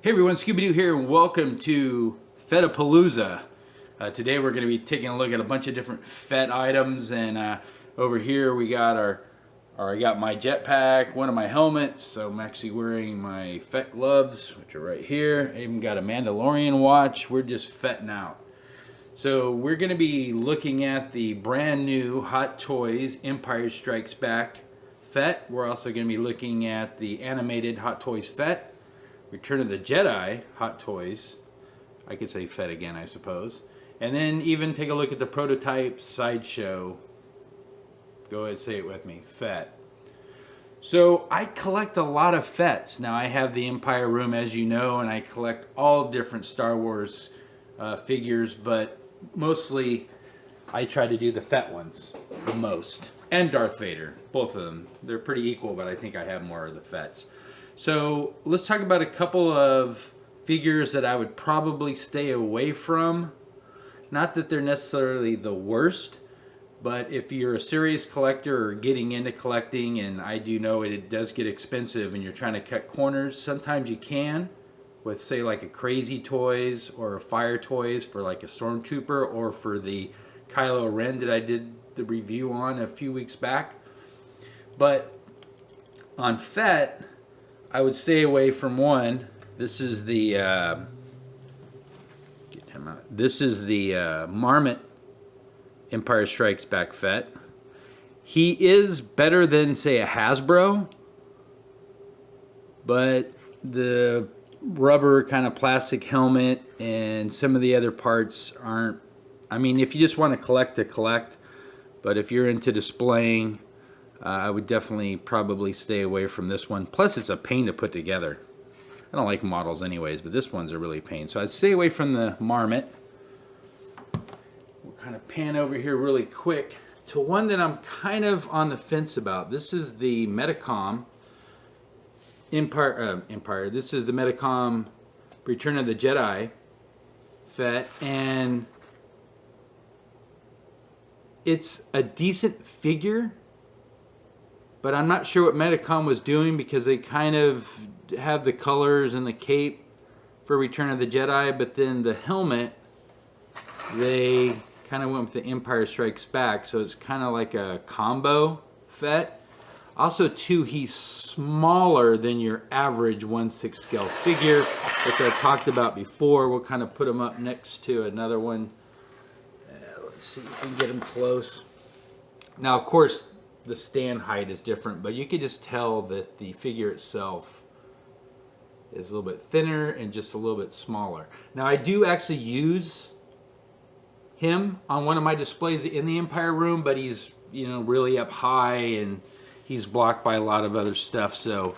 Hey everyone, Scooby-Doo here, and welcome to Fettapalooza. Today we're going to be taking a look at a bunch of different Fett items, and over here we got I got my jetpack, one of my helmets, so I'm actually wearing my Fett gloves, which are right here. I even got a Mandalorian watch. We're just Fetting out. So we're going to be looking at the brand new Hot Toys Empire Strikes Back Fett. We're also going to be looking at the animated Hot Toys Fett. Return of the Jedi Hot Toys. I could say Fett again, I suppose. And then even take a look at the prototype Sideshow. Go ahead, say it with me. Fett. So I collect a lot of Fetts. Now I have the Empire room, as you know, and I collect all different Star Wars figures, but mostly I try to do the Fett ones the most. And Darth Vader, both of them. They're pretty equal, but I think I have more of the Fetts. So let's talk about a couple of figures that I would probably stay away from. Not that they're necessarily the worst, but if you're a serious collector or getting into collecting, and I do know it does get expensive and you're trying to cut corners, sometimes you can with, say, like a Crazy Toys or a Fire Toys for like a Stormtrooper, or for the Kylo Ren that I did the review on a few weeks back. But on Fett, I would stay away from one. This is the get him out. This is the Marmot Empire Strikes Back Fett. He is better than, say, a Hasbro, but the rubber kind of plastic helmet and some of the other parts aren't. I mean, if you just want to collect to collect, but if you're into displaying, I would definitely probably stay away from this one. Plus, it's a pain to put together. I don't like models anyways, but this one's a really pain. So I'd stay away from the Marmot. We'll kind of pan over here really quick to one that I'm kind of on the fence about. This is the Metacom Empire. This is the Metacom Return of the Jedi Fett, and it's a decent figure. But I'm not sure what Metacom was doing, because they kind of have the colors and the cape for Return of the Jedi, but then the helmet, they kind of went with the Empire Strikes Back, so it's kind of like a combo Fett. Also, too, he's smaller than your average 1/6 scale figure, which I talked about before. We'll kind of put him up next to another one. Let's see if we can get him close. Now, of course, the stand height is different, but you could just tell that the figure itself is a little bit thinner and just a little bit smaller. Now, I do actually use him on one of my displays in the Empire room, but he's, really up high and he's blocked by a lot of other stuff. So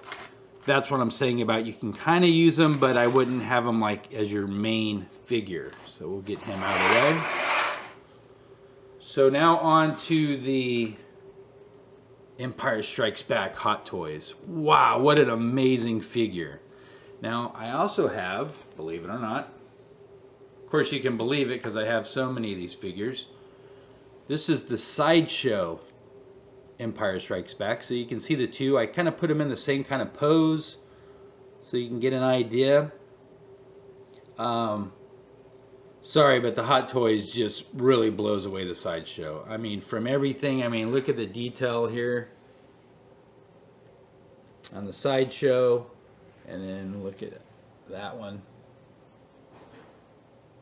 that's what I'm saying about, you can kind of use him, but I wouldn't have him like as your main figure. So we'll get him out of the way. So now on to the Empire Strikes Back Hot Toys. Wow, what an amazing figure. Now, I also have, believe it or not, of course you can believe it because I have so many of these figures. This is the Sideshow Empire Strikes Back. So you can see the two. I kind of put them in the same kind of pose so you can get an idea. Sorry, but the Hot Toys just really blows away the Sideshow. I mean, from everything, look at the detail here on the Sideshow, and then look at that one.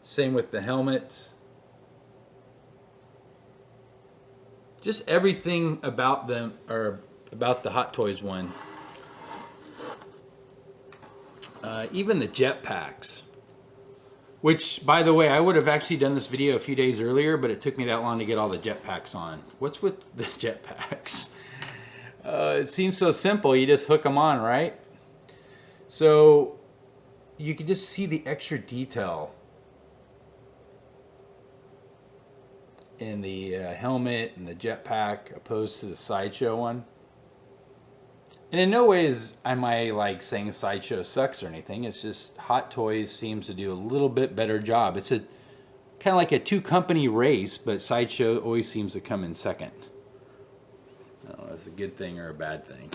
Same with the helmets. Just everything about them, or about the Hot Toys one. Even the jetpacks. Which, by the way, I would have actually done this video a few days earlier, but it took me that long to get all the jetpacks on. What's with the jetpacks? It seems so simple. You just hook them on, right? So you can just see the extra detail in the helmet and the jetpack opposed to the Sideshow one. And in no way am I like saying Sideshow sucks or anything. It's just Hot Toys seems to do a little bit better job. It's a kind of like a two-company race, but Sideshow always seems to come in second. I don't know if that's a good thing or a bad thing.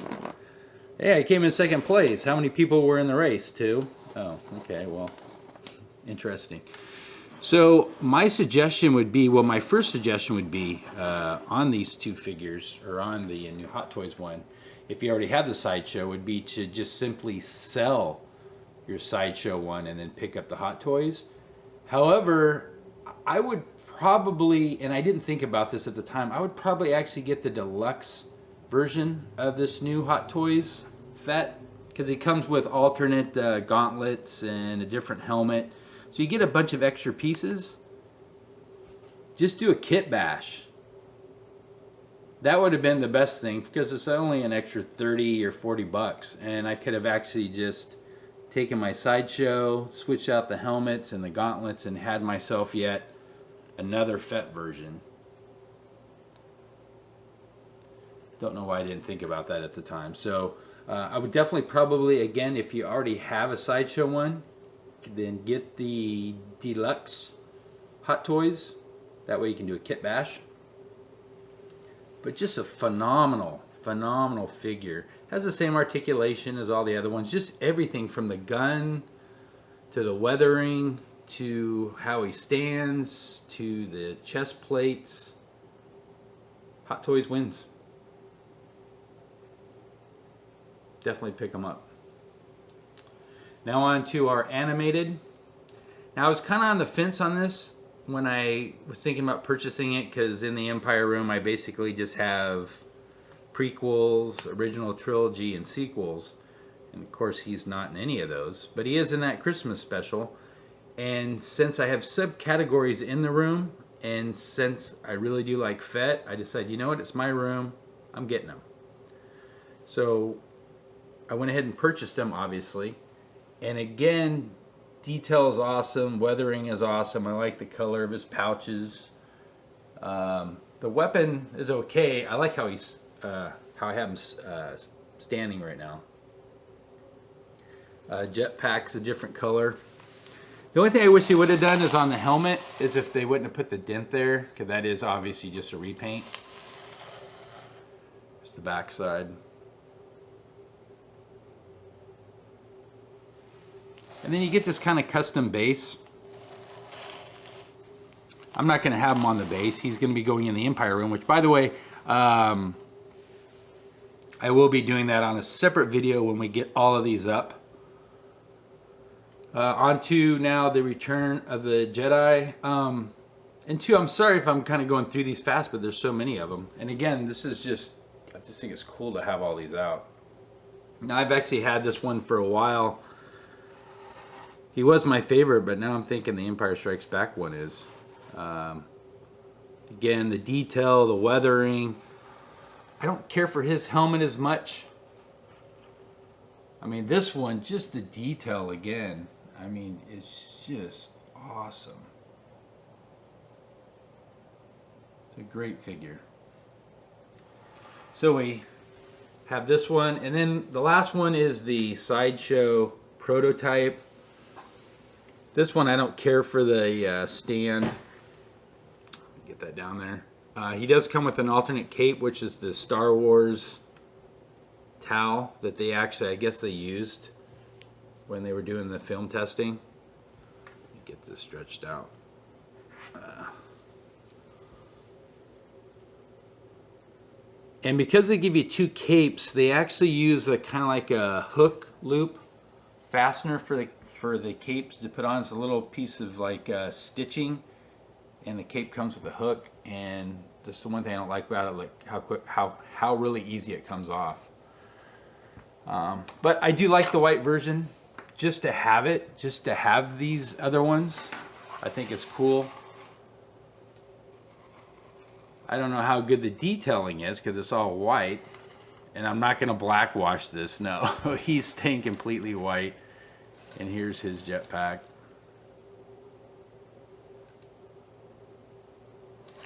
Yeah, I came in second place. How many people were in the race? 2. Oh, okay, well, interesting. So my suggestion would be, well, my first suggestion would be on these two figures, or on the new Hot Toys one, if you already have the Sideshow, would be to just simply sell your Sideshow one and then pick up the Hot Toys. However, I would probably, and I didn't think about this at the time, I would probably actually get the deluxe version of this new Hot Toys Fett, because it comes with alternate gauntlets and a different helmet. So you get a bunch of extra pieces. Just do a kit bash. That would have been the best thing, because it's only an extra 30 or 40 bucks, and I could have actually just taken my Sideshow, switched out the helmets and the gauntlets, and had myself yet another Fett version. Don't know why I didn't think about that at the time. So I would definitely probably, again, if you already have a Sideshow one, then get the deluxe Hot Toys. That way you can do a kit bash. But just a phenomenal figure. Has the same articulation as all the other ones. Just everything from the gun to the weathering to how he stands to the chest plates. Hot Toys wins. Definitely pick them up. Now on to our animated. Now I was kind of on the fence on this when I was thinking about purchasing it, because in the Empire room I basically just have prequels, original trilogy, and sequels. And of course he's not in any of those, but he is in that Christmas special. And since I have subcategories in the room, and since I really do like Fett, I decided, you know what, it's my room, I'm getting them. So I went ahead and purchased them, obviously. And again, detail is awesome, weathering is awesome. I like the color of his pouches. The weapon is okay. I like how he's how I have him standing right now. Jetpack's a different color. The only thing I wish they would have done is on the helmet, is if they wouldn't have put the dent there, because that is obviously just a repaint. It's the back side. And then you get this kind of custom base. I'm not going to have him on the base. He's going to be going in the Empire room, which, by the way, I will be doing that on a separate video when we get all of these up. On to now the Return of the Jedi. And two, I'm sorry if I'm kind of going through these fast, but there's so many of them. And again, this is just, I just think it's cool to have all these out. Now, I've actually had this one for a while. He was my favorite, but now I'm thinking the Empire Strikes Back one is. Again, the detail, the weathering. I don't care for his helmet as much. I mean, this one, just the detail again. I mean, it's just awesome. It's a great figure. So we have this one, and then the last one is the Sideshow Prototype. This one I don't care for the stand. Get that down there. He does come with an alternate cape, which is the Star Wars towel that they actually, I guess they used when they were doing the film testing. Let me get this stretched out. And because they give you two capes, they actually use a kind of like a hook loop fastener for the capes to put on. It's a little piece of like stitching, and the cape comes with a hook. And this is the one thing I don't like about it, like how really easy it comes off. But I do like the white version, just to have it, just to have these other ones. I think it's cool. I don't know how good the detailing is because it's all white, and I'm not going to black wash this. No, he's staying completely white. And here's his jetpack.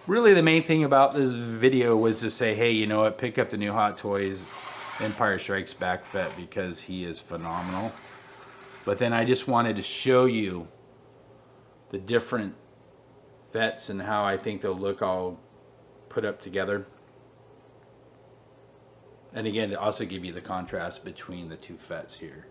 Really, the main thing about this video was to say, hey, you know what, pick up the new Hot Toys Empire Strikes Back Fett, because he is phenomenal. But then I just wanted to show you the different Fetts and how I think they'll look all put up together. And again, to also give you the contrast between the two Fetts here.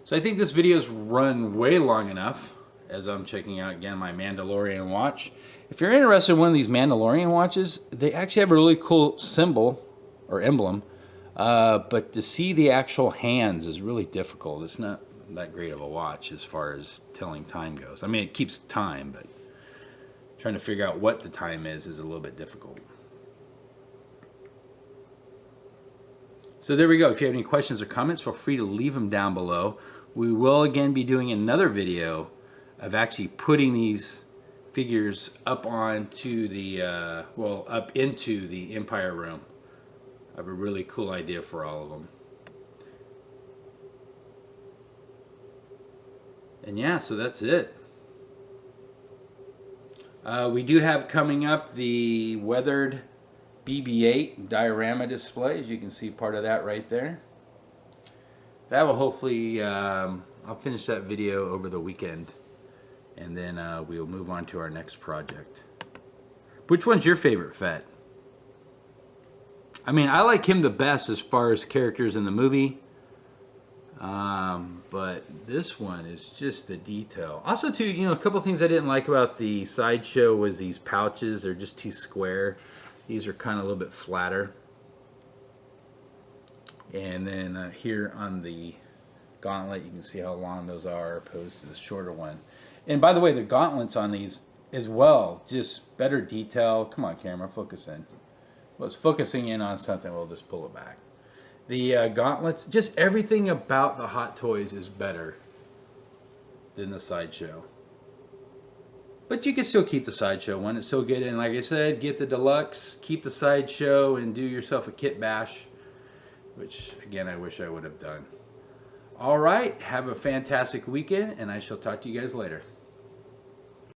So I think this video's run way long enough, as I'm checking out again my Mandalorian watch. If you're interested in one of these Mandalorian watches, they actually have a really cool symbol or emblem, but to see the actual hands is really difficult. It's not that great of a watch as far as telling time goes. I mean, it keeps time, but trying to figure out what the time is a little bit difficult. So there we go. If you have any questions or comments, feel free to leave them down below. We will again be doing another video of actually putting these figures up onto the, up into the Empire room. I have a really cool idea for all of them. And yeah, so that's it. We do have coming up the weathered BB-8 diorama display. As you can see, part of that right there. That will hopefully, I'll finish that video over the weekend, and then we'll move on to our next project. Which one's your favorite Fett? I mean, I like him the best as far as characters in the movie, but this one is just the detail. Also, too, you know, a couple things I didn't like about the Sideshow was these pouches. They're just too square. These are kind of a little bit flatter. And then here on the gauntlet, you can see how long those are opposed to the shorter one. And by the way, the gauntlets on these as well, just better detail. Come on, camera, focus in. Well, it's focusing in on something. We'll just pull it back. The gauntlets, just everything about the Hot Toys is better than the Sideshow. But you can still keep the Sideshow one. It's so good. And like I said, get the deluxe, keep the Sideshow, and do yourself a kit bash, which, again, I wish I would have done. All right, have a fantastic weekend, and I shall talk to you guys later.